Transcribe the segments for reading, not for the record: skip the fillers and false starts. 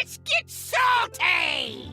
Let's get salty!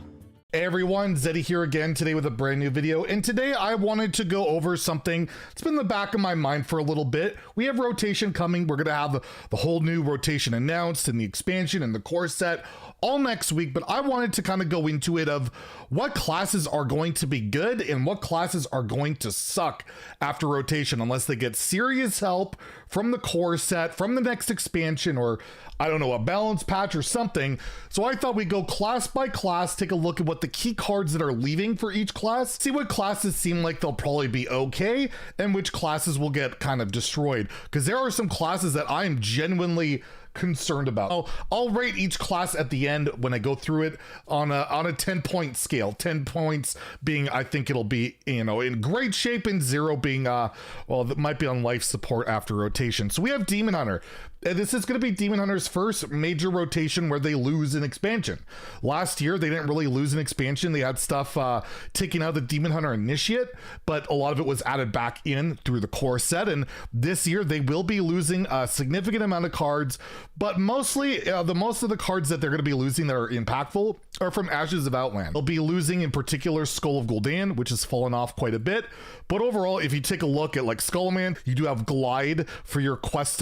Hey everyone, Zeddy here again today with a brand new video, and today I wanted to go over something that's been in the back of my mind for a little bit. We have rotation coming. We're going to have the whole new rotation announced and the expansion and the core set all next week, but I wanted to kind of go into it of what classes are going to be good and what classes are going to suck after rotation unless they get serious help from the core set, from the next expansion, or I don't know, a balance patch or something. So I thought we'd go class by class, take a look at what the key cards that are leaving for each class, see what classes seem like they'll probably be okay, and which classes will get kind of destroyed. Because there are some classes that I am genuinely concerned about. I'll rate each class at the end when I go through it on a 10-point scale. 10 points being I think it'll be, you know, in great shape, and 0 being well, that might be on life support after rotation. So we have Demon Hunter. This is going to be Demon Hunter's first major rotation where they lose an expansion. Last year, they didn't really lose an expansion. They had stuff taken out of the Demon Hunter Initiate, but a lot of it was added back in through the core set. And this year, they will be losing a significant amount of cards, but mostly, most of the cards that they're going to be losing that are impactful are from Ashes of Outland. They'll be losing, in particular, Skull of Gul'dan, which has fallen off quite a bit. But overall, if you take a look at like Skullman, you do have Glide for your quest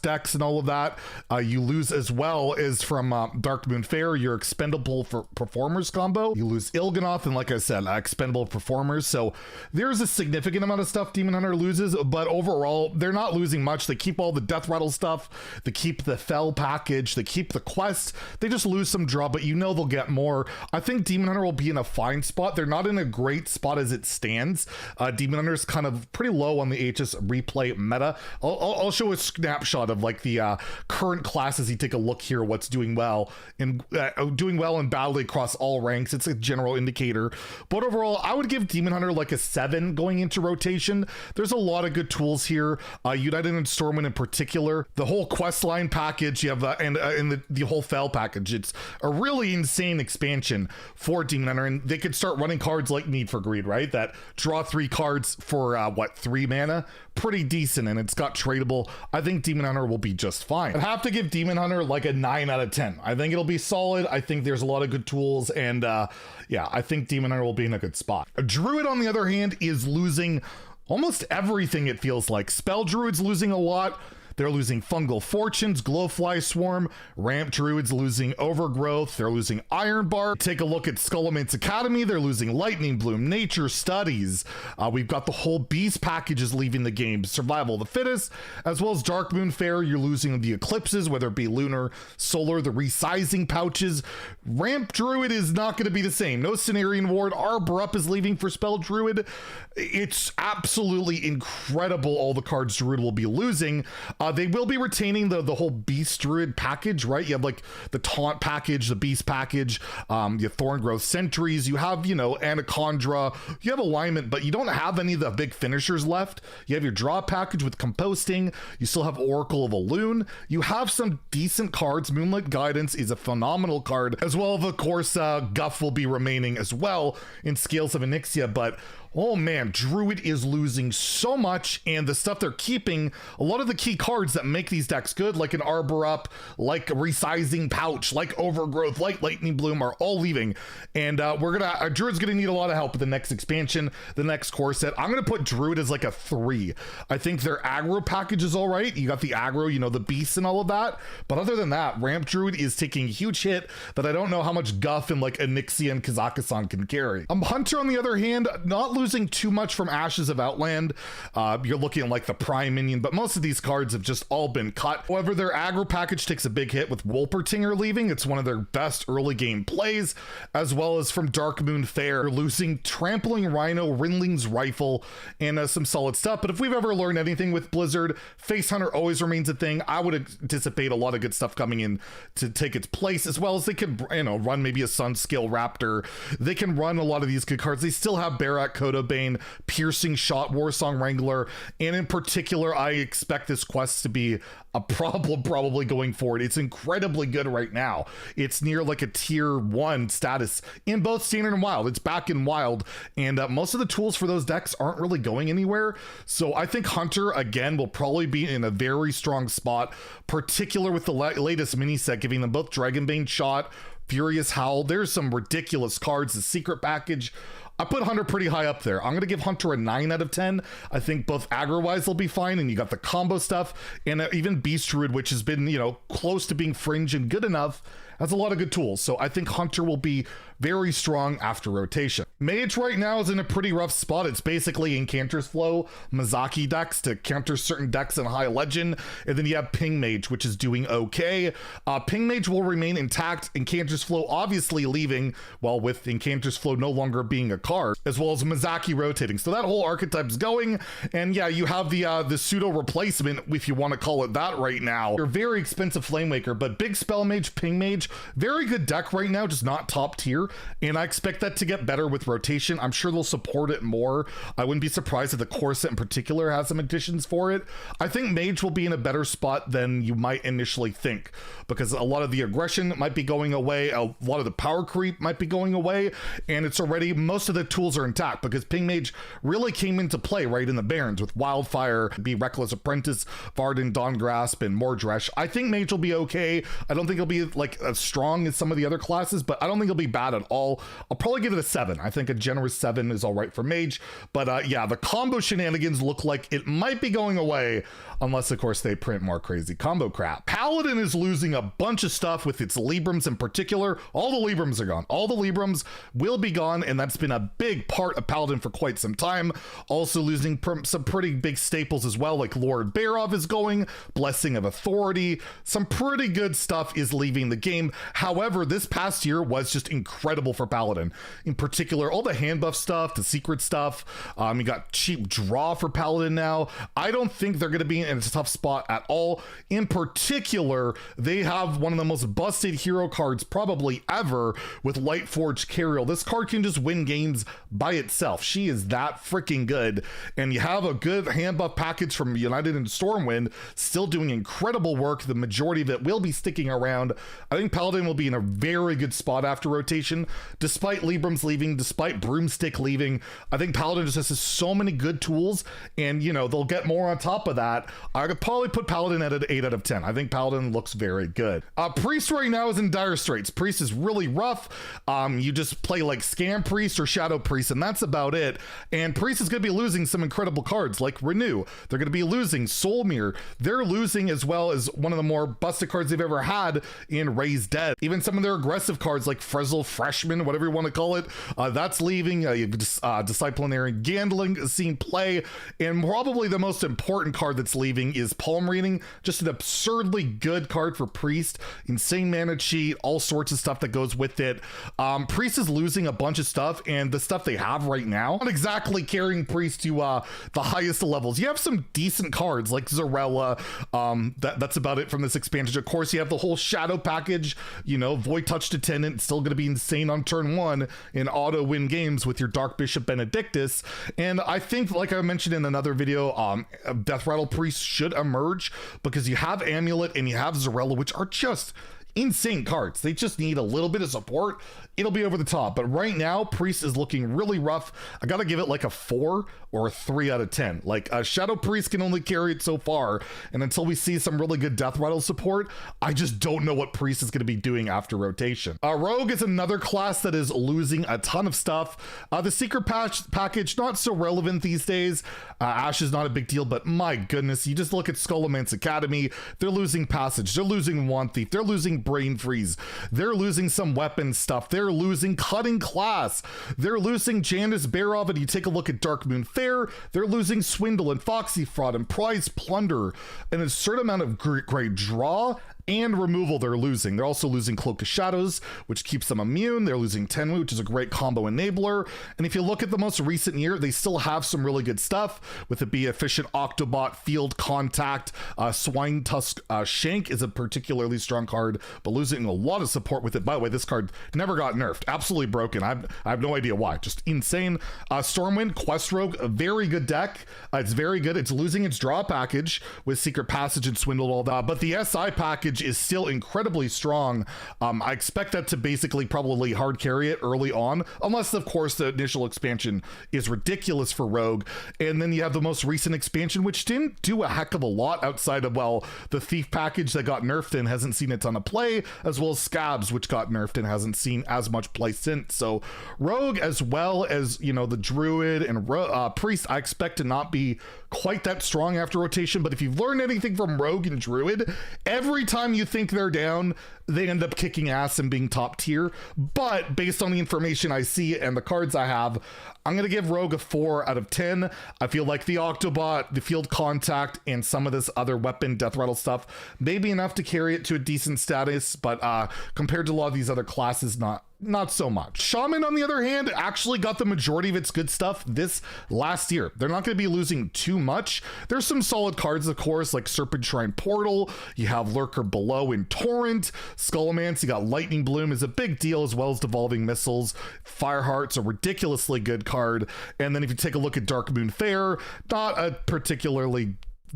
decks and all of that. You lose as well as from Darkmoon Faire, your expendable for performers combo. You lose Il'gynoth, and like I said, expendable performers. So there's a significant amount of stuff Demon Hunter loses, but overall, they're not losing much. They keep all the Death Rattle stuff. They keep the Fell package. They keep the quests. They just lose some draw, but you know they'll get more. I think Demon Hunter will be in a fine spot. They're not in a great spot as it stands. Demon Hunter's kind of pretty low on the HS replay meta. I'll show a snapshot of like the current classes. You take a look here, what's doing well and doing well in battle across all ranks. It's a general indicator, but overall I would give Demon Hunter like a 7 going into rotation. There's a lot of good tools here. United and Stormwind in particular, the whole quest line package, you have and the whole Fell package. It's a really insane expansion for Demon Hunter, and they could start running cards like Need for Greed, right? That draw 3 cards for what, 3 mana? Pretty decent, and it's got tradable. I think Demon Hunter will be just fine. I'd have to give Demon Hunter like a 9 out of 10. I think it'll be solid. I think there's a lot of good tools, and yeah, I think Demon Hunter will be in a good spot. A Druid, on the other hand, is losing almost everything, it feels like. Spell Druid's losing a lot. They're losing Fungal Fortunes, Glowfly Swarm. Ramp Druid's losing Overgrowth. They're losing Ironbark. Take a look at Skullman's Academy. They're losing Lightning Bloom, Nature Studies. We've got the whole Beast packages leaving the game. Survival of the Fittest, as well as Darkmoon Faire. You're losing the Eclipses, whether it be Lunar, Solar, the resizing pouches. Ramp Druid is not going to be the same. No Cenarian Ward. Arbor Up is leaving for Spell Druid. It's absolutely incredible all the cards Druid will be losing. They will be retaining the whole Beast Druid package, right? You have like the Taunt package, the Beast package, you have Thorngrowth Sentries, you have, you know, Anachondra, you have Alignment, but you don't have any of the big finishers left. You have your draw package with Composting, you still have Oracle of Elune, you have some decent cards. Moonlit Guidance is a phenomenal card, as well as, of course, Guff will be remaining as well in Scales of Onyxia, but oh man, Druid is losing so much, and the stuff they're keeping, a lot of the key cards that make these decks good, like an Arbor Up, like a Resizing Pouch, like Overgrowth, like Lightning Bloom, are all leaving. And Druid's gonna need a lot of help with the next expansion, the next core set. I'm gonna put Druid as like a 3. I think their aggro package is all right. You got the aggro, you know, the beasts and all of that. But other than that, Ramp Druid is taking a huge hit that I don't know how much Guff and like Onyxia and Kazakhstan can carry. Hunter, on the other hand, not losing too much from Ashes of Outland. You're looking at like the Prime Minion, but most of these cards have just all been cut. However, their aggro package takes a big hit with Wolpertinger leaving. It's one of their best early game plays, as well as from Darkmoon Faire, losing Trampling Rhino, Rinling's Rifle, and some solid stuff. But if we've ever learned anything with Blizzard, Face Hunter always remains a thing. I would anticipate a lot of good stuff coming in to take its place, as well as they could, you know, run maybe a Sunscale Raptor. They can run a lot of these good cards. They still have Barak, Kodobane, Piercing Shot, Warsong Wrangler, and in particular, I expect this quest to be a problem probably going forward. It's incredibly good right now. It's near like a tier 1 status in both Standard and Wild. It's back in Wild, and most of the tools for those decks aren't really going anywhere. So I think Hunter, again, will probably be in a very strong spot, particular with the latest mini set, giving them both Dragonbane Shot, Furious Howl. There's some ridiculous cards. The secret package, I put Hunter pretty high up there. I'm going to give Hunter a 9 out of 10. I think both aggro-wise will be fine, and you got the combo stuff, and even Beast Druid, which has been, you know, close to being fringe and good enough, has a lot of good tools. So I think Hunter will be very strong after rotation. Mage right now is in a pretty rough spot. It's basically Incanter's Flow, Mizaki decks to counter certain decks in High Legend, and then you have Ping Mage, which is doing okay. Ping Mage will remain intact. Incanter's Flow obviously leaving, well, with Incanter's Flow no longer being a card, as well as Mizaki rotating. So that whole archetype's going, and yeah, you have the pseudo replacement, if you want to call it that right now. You're very expensive Flamewaker, but big Spell Mage, Ping Mage, very good deck right now, just not top tier, and I expect that to get better with rotation. I'm sure they'll support it more. I wouldn't be surprised if the core set in particular has some additions for it. I think Mage will be in a better spot than you might initially think, because a lot of the aggression might be going away, a lot of the power creep might be going away, and it's already, most of the tools are intact, because Ping Mage really came into play right in the Barrens with Wildfire, be Reckless Apprentice, Varden, Dawn Grasp, and Mordresh. I think Mage will be okay. I don't think he'll be like as strong as some of the other classes, but I don't think he'll be bad at all. I'll probably give it a 7. I think a generous 7 is all right for Mage, but yeah, the combo shenanigans look like it might be going away, unless of course they print more crazy combo crap. Paladin is losing a bunch of stuff with its Librams in particular. All the Librams are gone. All the Librams will be gone, and that's been a big part of Paladin for quite some time. Also losing some pretty big staples as well, like Lord Barov is going, Blessing of Authority. Some pretty good stuff is leaving the game. However, this past year was just incredible for Paladin. In particular, all the hand buff stuff, the secret stuff. You got cheap draw for Paladin now. I don't think they're going to be in a tough spot at all. In particular, they have one of the most busted hero cards probably ever with Lightforged Cariel. This card can just win games by itself. She is that freaking good. And you have a good hand buff package from United and Stormwind still doing incredible work. The majority of it will be sticking around. I think Paladin will be in a very good spot after rotation, despite Librams leaving, despite Broomstick leaving. I think Paladin just has so many good tools, and you know, they'll get more on top of that. I could probably put Paladin at an 8 out of 10. I think Paladin looks very good. Priest right now is in dire straits. Priest is really rough. You just play like Scam Priest or Shadow Priest, and that's about it. And Priest is going to be losing some incredible cards like Renew. They're going to be losing Soul Mirror. They're losing as well as one of the more busted cards they've ever had in Raise Dead. Even some of their aggressive cards like Frizzle Freshman, whatever you want to call it, that's leaving. You've Disciplinary Gambling seen play, and probably the most important card that's leaving is Palm Reading. Just an absurdly good card for Priest. Insane mana cheat, all sorts of stuff that goes with it. Priest is losing a bunch of stuff, and the stuff they have right now, not exactly carrying Priest to the highest levels. You have some decent cards like Zarella. That's about it from this expansion. Of course, you have the whole Shadow package, you know, Void Touch Attendant, still going to be insane on turn 1 and auto win games with your Dark Bishop Benedictus. And I think, like I mentioned in another video, Death Rattle Priest should emerge because you have Amulet and you have Zarella, which are just insane cards. They just need a little bit of support. It'll be over the top. But right now, Priest is looking really rough. I gotta give it like a 4 or a 3 out of 10. Like, Shadow Priest can only carry it so far, and until we see some really good Death Rattle support, I just don't know what Priest is gonna be doing after rotation. Rogue is another class that is losing a ton of stuff. The secret package, not so relevant these days. Ash is not a big deal, but my goodness, you just look at Skullman's Academy, they're losing Passage, they're losing Wand Thief, they're losing Brain Freeze, they're losing some weapon stuff, they're losing Cutting Class, they're losing Janice Barov, and you take a look at Dark Moon Fair, they're losing Swindle and Foxy Fraud and Prize Plunder, and a certain amount of great draw and removal they're losing. They're also losing Cloak of Shadows, which keeps them immune. They're losing Tenwu, which is a great combo enabler. And if you look at the most recent year, they still have some really good stuff, with it be Efficient Octobot, Field Contact, Swine Tusk Shank is a particularly strong card, but losing a lot of support with it. By the way, this card never got nerfed. Absolutely broken. I have no idea why. Just insane. Stormwind, Quest Rogue, a very good deck. It's very good. It's losing its draw package with Secret Passage and Swindle and all that, but the SI package package is still incredibly strong. I expect that to basically probably hard carry it early on, unless of course the initial expansion is ridiculous for Rogue. And then you have the most recent expansion, which didn't do a heck of a lot outside of, well, the Thief package that got nerfed and hasn't seen a ton of play, as well as Scabs, which got nerfed and hasn't seen as much play since. So Rogue, as well as, you know, the Druid and Priest, I expect to not be quite that strong after rotation. But if you've learned anything from Rogue and Druid, every time you think they're down, they end up kicking ass and being top tier. But based on the information I see and the cards I have, I'm going to give Rogue a 4 out of 10. I feel like the Octobot, the Field Contact, and some of this other weapon Death Rattle stuff may be enough to carry it to a decent status, but compared to a lot of these other classes, not so much. Shaman, on the other hand, actually got the majority of its good stuff this last year. They're not going to be losing too much. There's some solid cards, of course, like Serpent Shrine Portal. You have Lurker Below in Torrent. Skullomance, you got Lightning Bloom is a big deal, as well as Devolving Missiles. Fireheart's a ridiculously good card. And then if you take a look at Dark Moon Fair, not a particularly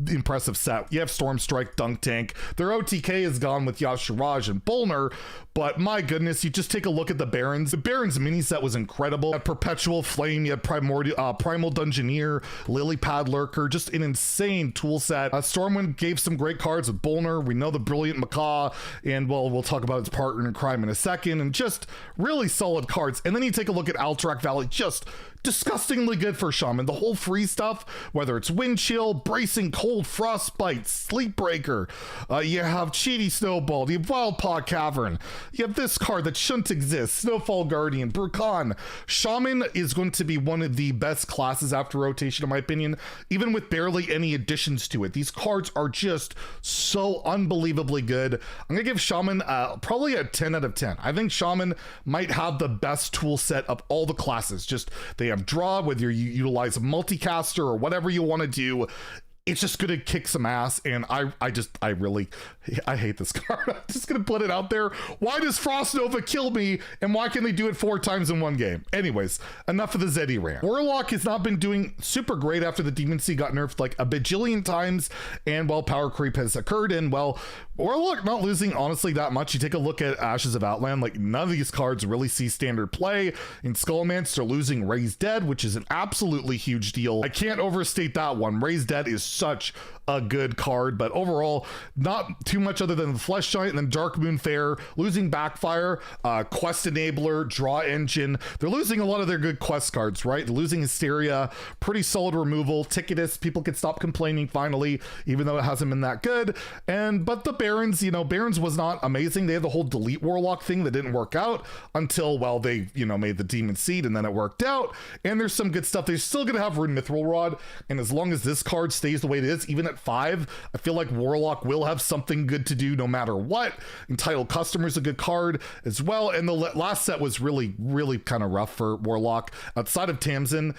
impressive set. You have Storm Strike, Dunk Tank. Their OTK is gone with Yashiraj and Bolner, but my goodness, you just take a look at the Barons. The Barons mini set was incredible. You had Perpetual Flame, you had Primal Dungeoneer, Lily Pad Lurker, just an insane tool set. Stormwind gave some great cards with Bolner. We know the Brilliant Macaw, and well, we'll talk about its partner in crime in a second, and just really solid cards. And then you take a look at Alterac Valley, just disgustingly good for Shaman. The whole free stuff, whether it's Wind Chill, Bracing Cold, Frostbite, Sleep Breaker, you have Cheaty Snowball, you have Wild Paw Cavern, you have this card that shouldn't exist, Snowfall Guardian, Brukan. Shaman is going to be one of the best classes after rotation, in my opinion, even with barely any additions to it. These cards are just so unbelievably good. I'm gonna give Shaman probably a 10 out of 10. I think Shaman might have the best tool set of all the classes. Just they have draw, whether you utilize a multicaster or whatever you want to do. It's just gonna kick some ass, and I hate this card. I'm just gonna put it out there. Why does Frost Nova kill me, and why can they do it 4 times in one game? Anyways, enough of the Zeddy rant. Warlock has not been doing super great after the Demon Seed got nerfed like a bajillion times, and well, power creep has occurred, and well, Warlock not losing honestly that much. You take a look at Ashes of Outland, like none of these cards really see standard play. In Skullomance, they're losing Raised Dead, which is an absolutely huge deal. I can't overstate that one. Raised Dead is such a good card, but overall, not too much other than the Flesh Giant, and then Dark Moon Fair, losing Backfire, Quest Enabler, Draw Engine. They're losing a lot of their good quest cards, right? They're losing Hysteria, pretty solid removal. Ticketus, people can stop complaining finally, even though it hasn't been that good. But the Barons, you know, Barons was not amazing. They had the whole Delete Warlock thing that didn't work out until, well, they, you know, made the Demon Seed, and then it worked out. And there's some good stuff. They're still going to have Rune Mithril Rod, and as long as this card stays the way it is, even at 5, I feel like Warlock will have something good to do no matter what. Entitled Customer's a good card as well. And the last set was really kind of rough for Warlock. Outside of Tamsin,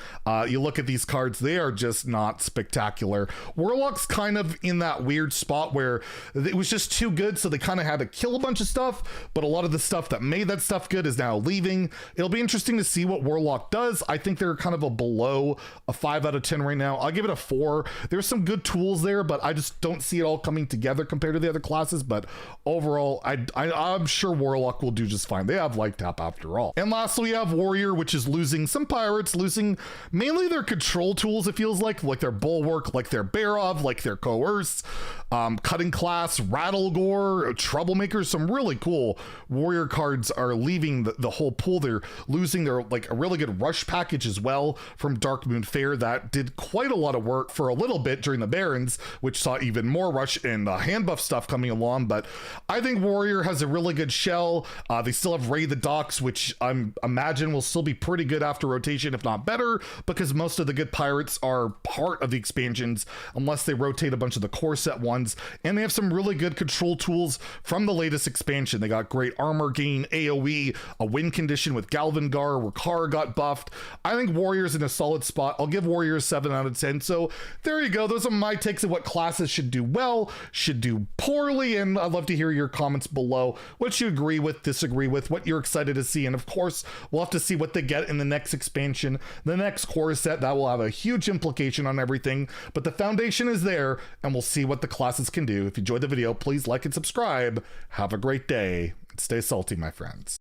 you look at these cards, they are just not spectacular. Warlock's kind of in that weird spot where it was just too good, so they kind of had to kill a bunch of stuff, but a lot of the stuff that made that stuff good is now leaving. It'll be interesting to see what Warlock does. I think they're kind of a below a 5 out of 10 right now. I'll give it a 4. There's some good tools there, but I just don't see it all coming together compared to the other classes. But overall, I'm sure Warlock will do just fine. They have Light Tap after all. And lastly, we have Warrior, which is losing some pirates, losing mainly their control tools, it feels like their Bulwark, like their Barov, like their Coerce, Cutting Class, Rattlegore, Troublemaker. Some really cool Warrior cards are leaving the whole pool. They're losing their, like, a really good Rush package as well from Dark Moon Fair that did quite a lot of work for a little bit during the Barons, which saw even more Rush and hand buff stuff coming along. But I think Warrior has a really good shell. They still have Raid the Docks, which I imagine will still be pretty good after rotation, if not better, because most of the good pirates are part of the expansions, unless they rotate a bunch of the core set ones. And they have some really good control tools from the latest expansion. They got great armor gain, AoE, a win condition with Galvangar, where Kara got buffed. I think Warrior's in a solid spot. I'll give Warrior 7 out of 10. So there you go. Those are my takes takes and what classes should do well, should do poorly, and I'd love to hear your comments below, what you agree with, disagree with, what you're excited to see, and of course, we'll have to see what they get in the next expansion, the next core set. That will have a huge implication on everything, but the foundation is there, and we'll see what the classes can do. If you enjoyed the video, please like and subscribe. Have a great day, and stay salty, my friends.